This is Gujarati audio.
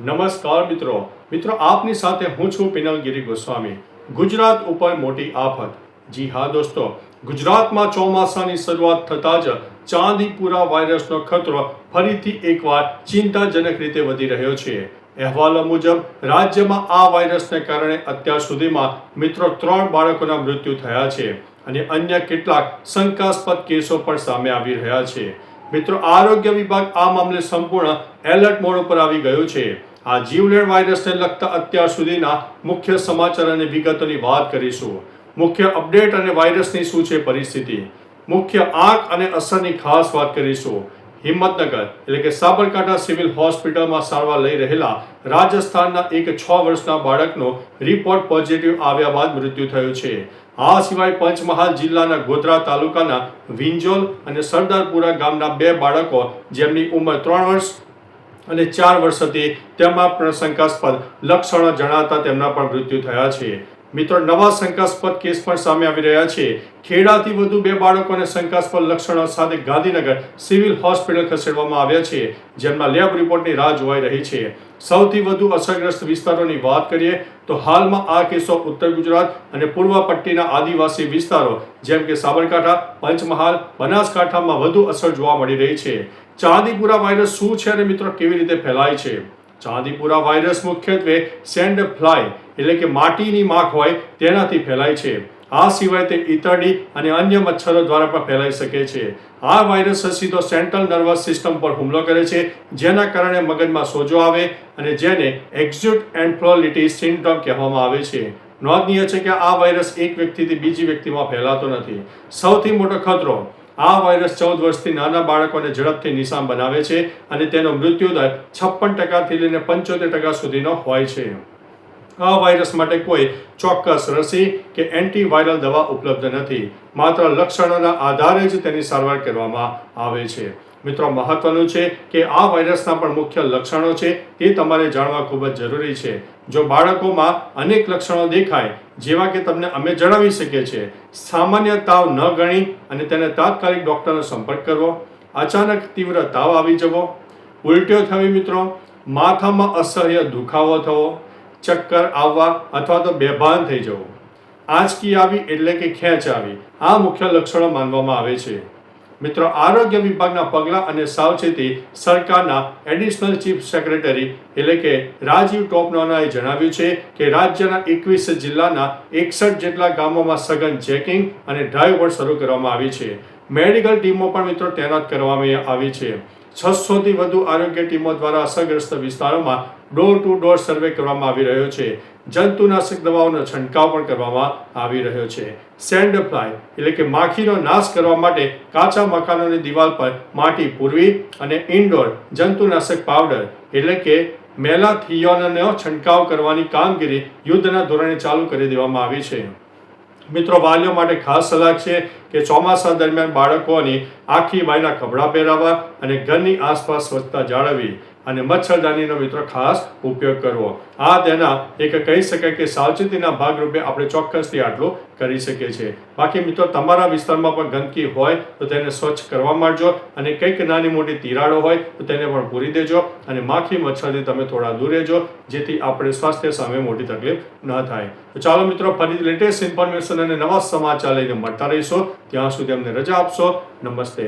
નમસ્કાર મિત્રો આપની સાથે હું છું પિનલગીરી ગોસ્વામી। ગુજરાત ઉપર મોટી આફત। જી હા દોસ્તો, ગુજરાતમાં ચોમાસાની શરૂઆત થતાં જ ચાંદીપુરા વાયરસનો ખતરો ફરીથી એકવાર ચિંતાજનક રીતે વધી રહ્યો છે। અહેવાલો મુજબ રાજ્યમાં આ વાયરસને કારણે અત્યાર સુધીમાં મિત્રો 3 બાળકોના મૃત્યુ થયા છે અને અન્ય કેટલાક શંકાસ્પદ કેસો પણ સામે આવી રહ્યા છે। મિત્રો, આરોગ્ય વિભાગ આ મામલે સંપૂર્ણ એલર્ટ મોડ ઉપર આવી ગયું છે। આ જીવલેણ વાયરસને લગતા અત્યાર સુધીના મુખ્ય સમાચાર અને વિગતોની વાત કરીશું। મુખ્ય અપડેટ અને વાયરસની શું છે પરિસ્થિતિ, મુખ્ય આંક અને અસરની ખાસ વાત કરીશું। હિંમતનગર એટલે કે સાબરકાંઠા સિવિલ હોસ્પિટલમાં સારવાર લઈ રહેલા રાજસ્થાનના એક 6 વર્ષના બાળકનો રિપોર્ટ પોઝિટિવ આવ્યા બાદ મૃત્યુ થયું છે। આ સિવાય પંચમહાલ જિલ્લાના ગોધરા તાલુકાના વિંજોલ અને સરદારપુરા ગામના 2 બાળકો જેમની ઉંમર 3 વર્ષ અને 4 વર્ષ હતી તેમાં પણ શંકાસ્પદ લક્ષણો જણાતા તેમના પણ મૃત્યુ થયા છે। મિત્રો, નવા શંકાસ્પદ કેસ પણ સામે આવી રહ્યા છે। ખેડાથી વધુ 2 બાળકોને શંકાસ્પદ લક્ષણો સાથે ગાંધીનગર સિવિલ હોસ્પિટલ ખસેડવામાં આવ્યા છે, જેમના લેબ રિપોર્ટની રાહ જોવાઈ રહી છે। સૌથી વધુ અસરગ્રસ્ત વિસ્તારોની વાત કરીએ તો હાલમાં આ કેસો ઉત્તર ગુજરાત અને પૂર્વ પટ્ટીના આદિવાસી વિસ્તારો જેમ કે સાબરકાંઠા, પંચમહાલ, બનાસકાંઠામાં વધુ અસર જોવા મળી રહી છે। ચાંદીપુરા વાયરસ શું છે અને મિત્રો કેવી રીતે ફેલાય છે? ચાંદીપુરા વાયરસ મુખ્યત્વે સેન્ડ ફ્લાય એટલે કે માટીની માખ હોય તેનાથી ફેલાય છે। આ સિવાય તે ઈતરડી અને અન્ય મચ્છરો દ્વારા પણ ફેલાઈ શકે છે। આ વાયરસ સીધો સેન્ટ્રલ નર્વસ સિસ્ટમ પર હુમલો કરે છે, જેના કારણે મગજમાં સોજો આવે અને જેને એક્યુટ એન્ફ્લોલિટિસ સિન્ડ્રોમ કહેવામાં આવે છે। નોંધનીય છે કે આ વાયરસ એક વ્યક્તિથી બીજી વ્યક્તિમાં ફેલાતો નથી। સૌથી મોટો ખતરો, આ વાયરસ 14 વર્ષથી નાના બાળકોને ઝડપથી નિશાન બનાવે છે અને તેનો મૃત્યુદર 56% લઈને 75% સુધીનો હોય છે। આ વાયરસ માટે કોઈ ચોક્કસ રસી કે એન્ટીવાયરલ દવા ઉપલબ્ધ નથી, માત્ર લક્ષણોના આધારે જ તેની સારવાર કરવામાં આવે છે। મિત્રો, મહત્વનું છે કે આ વાયરસના પણ મુખ્ય લક્ષણો છે તે તમારે જાણવા ખૂબ જ જરૂરી છે। જો બાળકોમાં અનેક લક્ષણો દેખાય, જેવા કે તમને અમે જણાવી શકીએ છીએ, સામાન્ય તાવ ન ગણી અને તેને તાત્કાલિક ડૉક્ટરનો સંપર્ક કરવો, અચાનક તીવ્ર તાવ આવી જવો, ઉલટીઓ થવી, મિત્રો માથામાં અસહ્ય દુખાવો થવો, ચક્કર આવવા અથવા તો બેભાન થઈ જવું, આંચકી આવી એટલે કે ખેંચ આવી, આ મુખ્ય લક્ષણો માનવામાં આવે છે। મિત્રો, આરોગ્ય વિભાગના પગલાં અને સાવચેતી સરકારના એડિશનલ ચીફ સેક્રેટરી એટલે કે રાજીવ ટોપનોનાએ જણાવ્યું છે કે રાજ્યના 21 જિલ્લાના 61 જેટલા ગામોમાં સઘન ચેકિંગ અને ડ્રાઈવ પણ શરૂ કરવામાં આવી છે। મેડિકલ ટીમો પણ મિત્રો તૈનાત કરવામાં આવી છે। 600થી વધુ આરોગ્ય ટીમો દ્વારા અસરગ્રસ્ત વિસ્તારોમાં ડોર ટુ ડોર સર્વે કરવામાં આવી રહ્યો છે। જંતુનાશક દવાઓનો છંટકાવ પણ કરવામાં આવી રહ્યો છે। સેન્ડ ફ્લાય એટલે કે માખીનો નાશ કરવા માટે કાચા મકાનોની દિવાલ પર માટી પૂરવી અને ઇન્ડોર જંતુનાશક પાવડર એટલે કે મેલાથિયોનનો છંટકાવ કરવાની કામગીરી યુદ્ધના ધોરણે ચાલુ કરી દેવામાં આવી છે। મિત્રો, વાલીઓ માટે ખાસ સલાહ છે કે ચોમાસા દરમિયાન બાળકોની આખી બાયના કપડાં પહેરાવવા અને ઘરની આસપાસ સ્વચ્છતા જાળવવી અને મચ્છરદાનીનો મિત્રો ખાસ ઉપયોગ કરવો। આ તેના એક કહી શકાય કે સાવચેતીના ભાગરૂપે આપણે ચોક્કસથી આટલું કરી શકીએ છીએ। બાકી મિત્રો, તમારા વિસ્તારમાં પણ ગંદકી હોય તો તેને સ્વચ્છ કરવા માંડજો અને કંઈક નાની મોટી તિરાડો હોય તો તેને પણ પૂરી દેજો અને માખી મચ્છરથી તમે થોડા દૂર રહેજો, જેથી આપણે સ્વાસ્થ્ય સામે મોટી તકલીફ ન થાય। તો ચાલો મિત્રો, ફરી લેટેસ્ટ ઇન્ફોર્મેશન અને નવા સમાચાર લઈને મળતા રહીશું। ત્યાં સુધી અમને રજા આપશો। નમસ્તે।